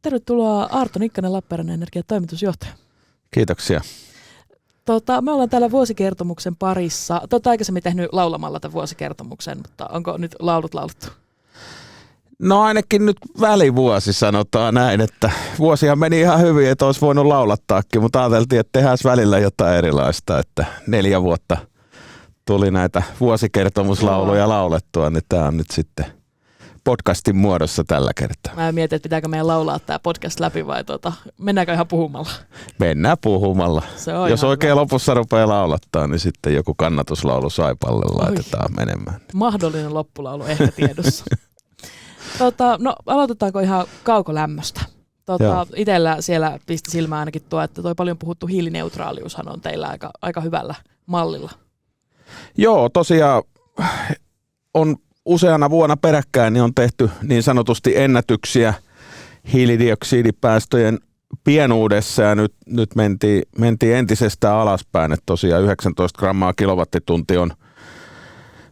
Tervetuloa Arto Nikkanen, Lappeenrannan Energian toimitusjohtaja. Kiitoksia. Me ollaan täällä vuosikertomuksen parissa. Te olette aikaisemmin tehnyt laulamalla tämän vuosikertomuksen, mutta onko nyt laulut lauluttu? No ainakin nyt välivuosi sanotaan näin, että vuosihan meni ihan hyvin, että olisi voinut laulattaakin, mutta ajateltiin, että tehdään välillä jotain erilaista, että 4 vuotta tuli näitä vuosikertomuslauluja laulettua, niin tämä on nyt sitten podcastin muodossa tällä kertaa. Mä mietin, että pitääkö meidän laulaa tämä podcast läpi vai mennäänkö ihan puhumalla? Mennään puhumalla. Jos oikein hyvä. Lopussa rupeaa laulattaa, niin sitten joku kannatuslaulu Saipalle laitetaan menemään. Mahdollinen loppulaulu ehkä tiedossa. No aloitetaanko ihan kaukolämmöstä? Itsellä siellä pisti silmään ainakin tuo, että toi paljon puhuttu hiilineutraaliushan on teillä aika hyvällä mallilla. Joo, tosiaan on useana vuonna peräkkäin niin on tehty niin sanotusti ennätyksiä hiilidioksidipäästöjen pienuudessa ja nyt mentiin entisestään alaspäin, että tosiaan 19 grammaa kilowattitunti on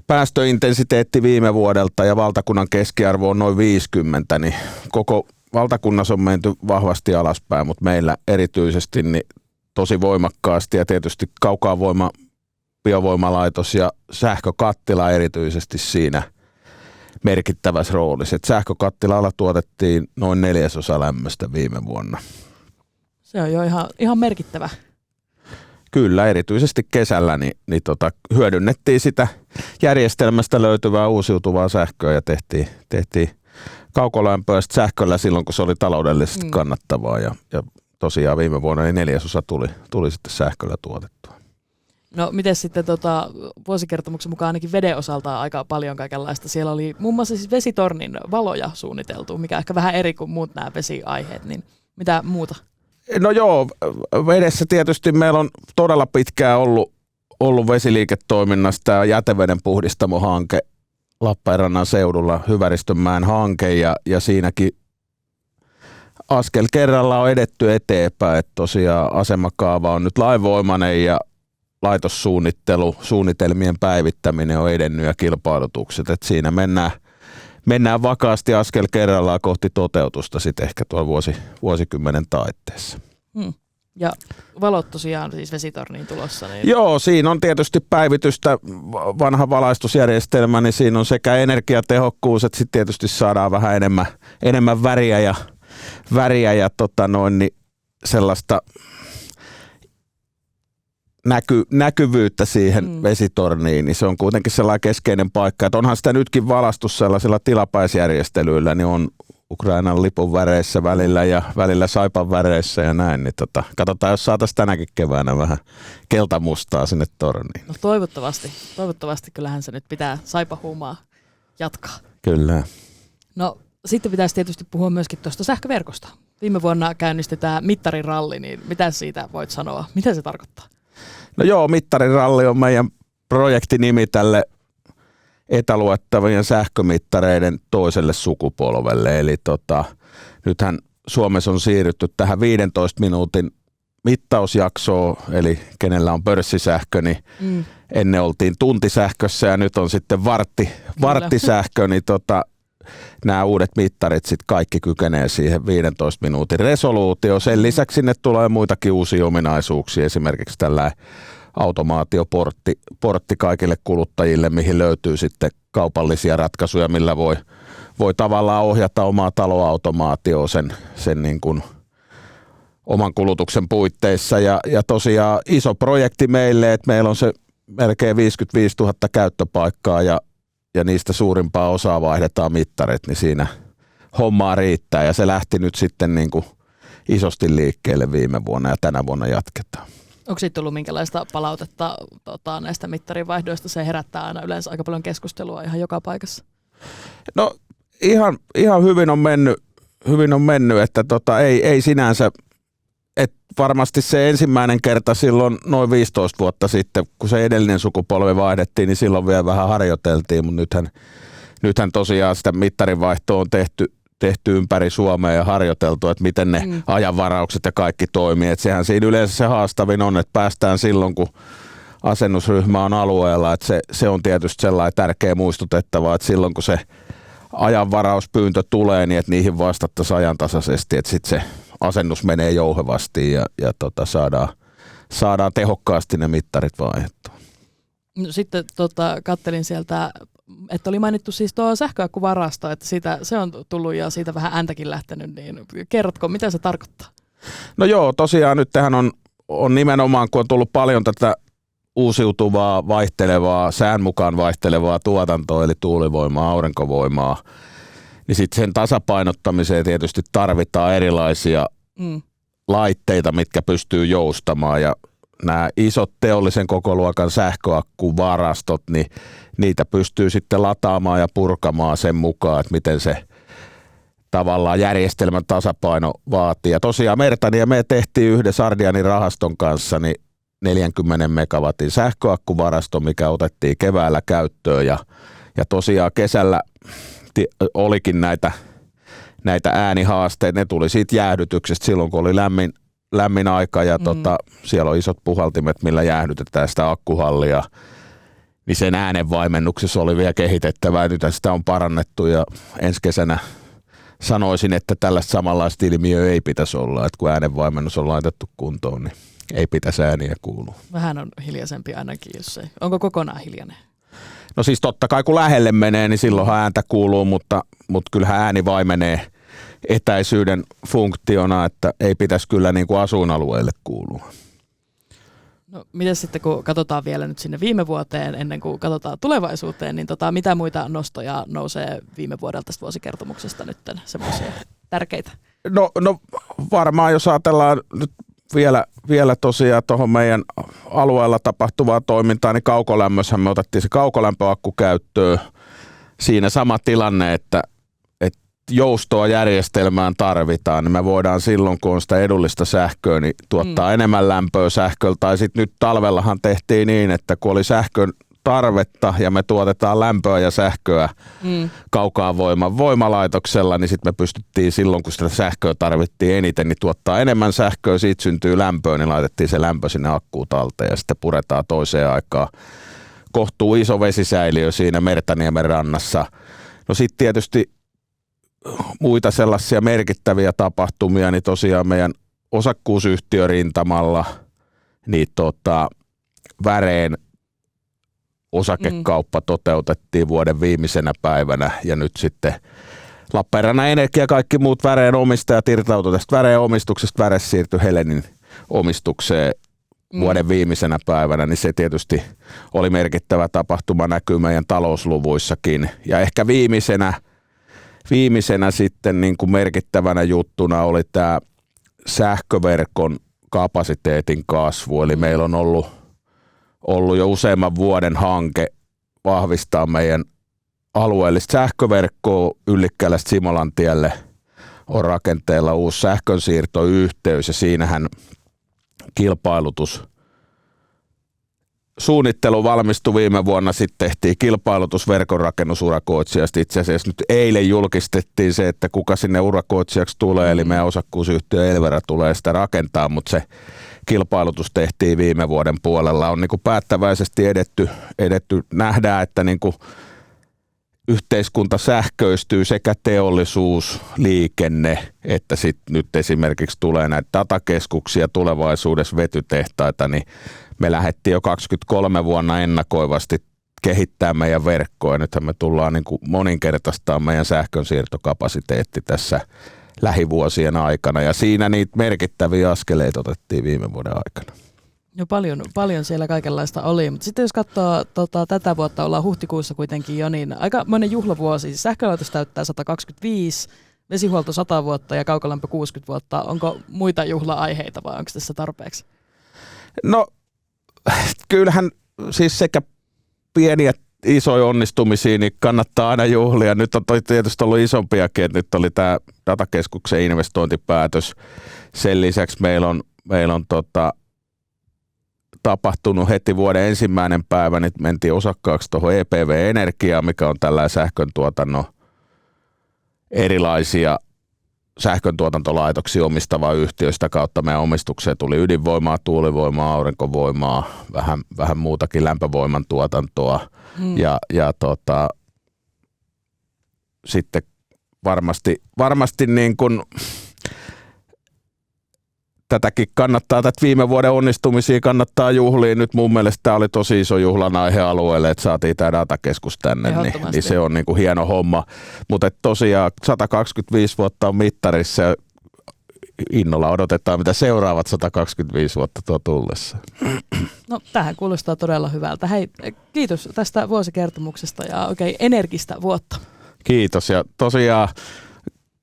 päästöintensiteetti viime vuodelta ja valtakunnan keskiarvo on noin 50, niin koko valtakunnassa on menty vahvasti alaspäin, mutta meillä erityisesti niin tosi voimakkaasti ja tietysti kaukovoima, biovoimalaitos ja sähkökattila erityisesti siinä merkittävässä roolissa. Et sähkökattilalla tuotettiin noin 1/4 lämmöstä viime vuonna. Se on jo ihan merkittävä. Kyllä, erityisesti kesällä niin hyödynnettiin sitä järjestelmästä löytyvää uusiutuvaa sähköä ja tehtiin kaukolämpöä sähköllä silloin, kun se oli taloudellisesti kannattavaa. Ja tosiaan viime vuonna niin 1/4 tuli sitten sähköllä tuotettua. No miten sitten vuosikertomuksen mukaan ainakin veden osalta aika paljon kaikenlaista. Siellä oli muun muassa siis vesitornin valoja suunniteltu, mikä ehkä vähän eri kuin muut nämä vesiaiheet, niin mitä muuta? No joo, vedessä tietysti meillä on todella pitkään ollut vesiliiketoiminnassa tämä jäteveden puhdistamohanke Lappeenrannan seudulla, Hyväristönmäen hanke ja siinäkin askel kerralla on edetty eteenpäin, että tosiaan asemakaava on nyt lainvoimainen ja laitossuunnittelu, suunnitelmien päivittäminen on edennyt ja kilpailutukset, että siinä mennään vakaasti askel kerrallaan kohti toteutusta sitten ehkä tuolla vuosikymmenen taitteessa. Ja valot tosiaan siis vesitorniin tulossa. Niin... Joo, siinä on tietysti päivitystä, vanha valaistusjärjestelmä, niin siinä on sekä energiatehokkuus, että sitten tietysti saadaan vähän enemmän väriä ja niin sellaista näkyvyyttä siihen vesitorniin, niin se on kuitenkin sellainen keskeinen paikka, että onhan sitä nytkin valastus sellaisilla tilapäisjärjestelyillä, niin on Ukrainan lipun väreissä välillä ja välillä Saipan väreissä ja näin, niin katsotaan, jos saataisiin tänäkin keväänä vähän keltamustaa sinne torniin. No toivottavasti kyllähän se nyt pitää Saipa-huumaa jatkaa. Kyllä. No sitten pitäisi tietysti puhua myöskin tuosta sähköverkosta. Viime vuonna käynnistetään mittariralli, niin mitä siitä voit sanoa? Mitä se tarkoittaa? No joo, mittariralli on meidän projektinimi tälle etäluettavien sähkömittareiden toiselle sukupolvelle. Eli nythän Suomessa on siirrytty tähän 15 minuutin mittausjaksoon, eli kenellä on pörssisähkö, niin ennen oltiin tuntisähkössä ja nyt on sitten varttisähkö, niin nämä uudet mittarit sitten kaikki kykenee siihen 15 minuutin resoluutioon. Sen lisäksi sinne tulee muitakin uusia ominaisuuksia, esimerkiksi tällainen automaatioportti kaikille kuluttajille, mihin löytyy sitten kaupallisia ratkaisuja, millä voi tavallaan ohjata omaa taloautomaatioon sen niin kuin oman kulutuksen puitteissa. Ja tosiaan iso projekti meille, että meillä on se melkein 55 000 käyttöpaikkaa ja niistä suurimpaa osaa vaihdetaan mittarit, niin siinä hommaa riittää ja se lähti nyt sitten niin kuin isosti liikkeelle viime vuonna ja tänä vuonna jatketaan. Onko siitä tullut minkälaista palautetta näistä mittarivaihdoista? Se herättää aina yleensä aika paljon keskustelua ihan joka paikassa. No ihan hyvin on mennyt, että ei sinänsä, että varmasti se ensimmäinen kerta silloin noin 15 vuotta sitten, kun se edellinen sukupolvi vaihdettiin, niin silloin vielä vähän harjoiteltiin, mutta nythän tosiaan sitä mittarinvaihtoa on tehty ympäri Suomea ja harjoiteltu, että miten ne ajanvaraukset ja kaikki toimii. Että sehän siinä yleensä se haastavin on, että päästään silloin, kun asennusryhmä on alueella. Että se on tietysti sellainen tärkeä muistutettava, että silloin kun se ajanvarauspyyntö tulee, niin että niihin vastattaisiin ajantasaisesti, että sitten se asennus menee jouhevasti ja saadaan tehokkaasti ne mittarit vaihdettua. No, sitten kattelin sieltä, että oli mainittu siis tuo sähköakkuvarasto, että se on tullut ja siitä vähän ääntäkin lähtenyt, niin kerrotko, mitä se tarkoittaa? No joo, tosiaan nyt tähän on nimenomaan, kun on tullut paljon tätä uusiutuvaa, vaihtelevaa, sään mukaan vaihtelevaa tuotantoa, eli tuulivoimaa, aurinkovoimaa, niin sitten sen tasapainottamiseen tietysti tarvitaan erilaisia laitteita, mitkä pystyy joustamaan, ja nämä isot teollisen kokoluokan sähköakkuvarastot, niin niitä pystyy sitten lataamaan ja purkamaan sen mukaan, että miten se tavallaan järjestelmän tasapaino vaatii. Ja tosiaan Mertani ja me tehtiin yhdessä Ardianin rahaston kanssa niin 40 megawatin sähköakkuvarasto, mikä otettiin keväällä käyttöön, ja tosiaan kesällä olikin näitä äänihaasteita. Ne tuli siitä jäähdytyksestä silloin, kun oli lämmin aika, ja siellä on isot puhaltimet, millä jäähdytetään sitä akkuhallia. Niin sen äänenvaimennuksessa oli vielä kehitettävää. Nyt sitä on parannettu, ja ensi kesänä sanoisin, että tällaista samanlaista ilmiöä ei pitäisi olla. Että kun äänenvaimennus on laitettu kuntoon, niin ei pitäisi ääniä kuulua. Vähän on hiljaisempi ainakin, jos ei. Onko kokonaan hiljainen? No siis totta kai kun lähelle menee, niin silloinhan ääntä kuuluu, mutta kyllähän ääni vaimenee etäisyyden funktiona, että ei pitäisi kyllä niin kuin asuinalueelle kuulua. No miten sitten, kun katsotaan vielä nyt sinne viime vuoteen, ennen kuin katsotaan tulevaisuuteen, niin mitä muita nostoja nousee viime vuodelta tästä vuosikertomuksesta nyt, semmoisia tärkeitä? No varmaan, jos ajatellaan nyt vielä tosiaan tuohon meidän alueella tapahtuvaa toimintaa, niin kaukolämmössähän me otettiin se kaukolämpöakku käyttöön. Siinä sama tilanne, että joustoa järjestelmään tarvitaan, niin me voidaan silloin, kun on sitä edullista sähköä, niin tuottaa enemmän lämpöä sähköllä. Tai sitten nyt talvellahan tehtiin niin, että kun oli sähkön tarvetta ja me tuotetaan lämpöä ja sähköä kaukaan voimalaitoksella, niin sitten me pystyttiin silloin, kun sitä sähköä tarvittiin eniten, niin tuottaa enemmän sähköä, siitä syntyy lämpöä, niin laitettiin se lämpö sinne akkuun talteen ja sitten puretaan toiseen aikaan. Kohtuu iso vesisäiliö siinä Mertaniemen rannassa. No sitten tietysti muita sellaisia merkittäviä tapahtumia, niin tosiaan meidän osakkuusyhtiörintamalla niin Väreen osakekauppa toteutettiin vuoden viimeisenä päivänä, ja nyt sitten Lappeenrannan Energia ja kaikki muut Väreen omistajat irtautui tästä Väreen omistuksesta. Väre siirtyi Helenin omistukseen vuoden viimeisenä päivänä, niin se tietysti oli merkittävä tapahtuma, näkyy meidän talousluvuissakin. Ja ehkä viimeisenä sitten niin kuin merkittävänä juttuna oli tämä sähköverkon kapasiteetin kasvu, eli meillä on ollut jo useamman vuoden hanke vahvistaa meidän alueellista sähköverkkoa. Yllikkälästä Simolantielle on rakenteella uusi sähkönsiirtoyhteys, ja siinähän suunnittelu valmistui viime vuonna, sitten tehtiin kilpailutus verkonrakennusurakoitsijasta. Itse asiassa nyt eilen julkistettiin se, että kuka sinne urakoitsijaksi tulee, eli meidän osakkuusyhtiö Elvera tulee sitä rakentaa, mutta se kilpailutus tehtiin viime vuoden puolella. On niin kuin päättäväisesti edetty. Nähdään, että niin kuin yhteiskunta sähköistyy, sekä teollisuus, liikenne, että sitten nyt esimerkiksi tulee näitä datakeskuksia, tulevaisuudessa vetytehtaita, niin me lähdettiin jo 23 vuonna ennakoivasti kehittää meidän verkkoa, ja nythän me tullaan niin kuin moninkertaistamaan meidän sähkönsiirtokapasiteetti tässä lähivuosien aikana, ja siinä niitä merkittäviä askeleita otettiin viime vuoden aikana. No paljon siellä kaikenlaista oli, mutta sitten jos katsoo tätä vuotta, ollaan huhtikuussa kuitenkin jo, niin aika monen juhlavuosi. Sähkölaitos täyttää 125, vesihuolto 100 vuotta ja kaukolämpö 60 vuotta. Onko muita juhla-aiheita vai onko tässä tarpeeksi? No kyllähän siis sekä pieniä isoja onnistumisia, niin kannattaa aina juhlia. Nyt on tietysti ollut isompiakin, että nyt oli tämä datakeskuksen investointipäätös. Sen lisäksi meillä on tapahtunut heti vuoden ensimmäinen päivä, niin mentiin osakkaaksi tuohon EPV Energiaan, mikä on tällainen sähköntuotannon erilaisia sähköntuotantolaitoksia omistava yhtiö. Sitä kautta meidän omistukseen tuli ydinvoimaa, tuulivoimaa, aurinkovoimaa, vähän muutakin lämpövoiman tuotantoa. sitten varmasti niin kuin tätätä viime vuoden onnistumisia kannattaa juhlia. Nyt mun mielestä tämä oli tosi iso juhlan aihe alueelle, että saatiin tämä datakeskus tänne, niin se on niin kuin hieno homma. Mutta tosiaan 125 vuotta on mittarissa ja innolla odotetaan, mitä seuraavat 125 vuotta tuo tullessa. No, tähän kuulostaa todella hyvältä. Hei, kiitos tästä vuosikertomuksesta ja oikein energistä vuotta. Kiitos, ja tosiaan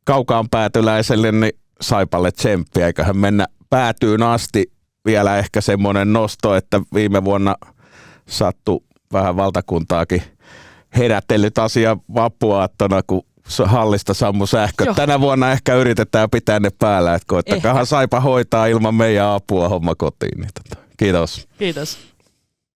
kaukaan päätyläiselle niin Saipalle tsemppiä, eiköhän mennä päätyyn asti. Vielä ehkä semmoinen nosto, että viime vuonna sattui vähän valtakuntaakin herätellyt asia vappuaattona, kun hallista sammu sähköt. Joo. Tänä vuonna ehkä yritetään pitää ne päällä, että koittakahan Saipa hoitaa ilman meidän apua homma kotiin. Kiitos. Kiitos.